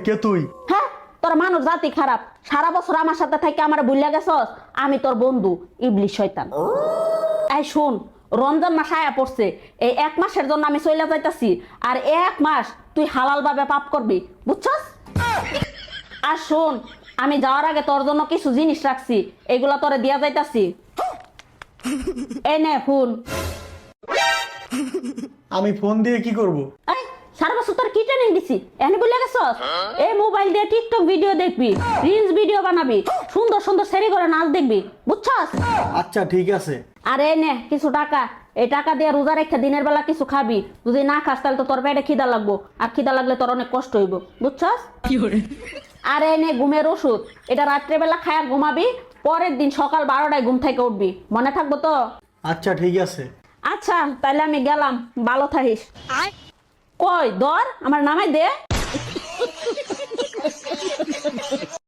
কে তুই? হ্যাঁ, তোর মানুষ জাতি খারাপ। সারা বছর আমার সাথে থেকে আমার ভুলিয়া গেছস। আমি তোর বন্ধু ইবলিশ শয়তান। এই শুন, রমজান মাস আয়া পড়ছে। এই 1 মাসের জন্য আমি চলে যাইতাছি। আর 1 মাস তুই হালাল ভাবে পাপ করবি, বুঝছস? আর শুন, আমি যাওয়ার আগে তোর জন্য কিছু জিনিস রাখছি, এগুলা তোরে দিয়া যাইতাছি। এই নে ফোন। আমি ফোন দিয়ে কি করব? এই সারা বছর তোর কি ট্রেনিং দিছি, এনে বলে গেছস? এই মোবাইল দিয়ে টিকটক ভিডিও দেখবি, রিলস ভিডিও বানাবি, সুন্দর সুন্দর সেরি করে নাচ দেখবি, বুঝছস? আচ্ছা ঠিক আছে। আর এই নে কিছু টাকা। এই টাকা দিয়ে রোজা রেখে দিনের বেলা কিছু খাবি। যদি না খাস তাহলে তো তোর পেটে খিদা লাগবো, আর খিদা লাগলে তোর অনেক কষ্ট হইব, বুঝছস? আর এই নে ঘুমের ওষুধ। এটা রাত্রেবেলা খায়া ঘুমাবি, পরের দিন সকাল 12টায় ঘুম থেকে উঠবি। মনে থাকবো তো? আচ্ছা ঠিক আছে। আচ্ছা তাহলে আমি গেলাম, ভালো থাকিস। কই দর আমার নামাই দে।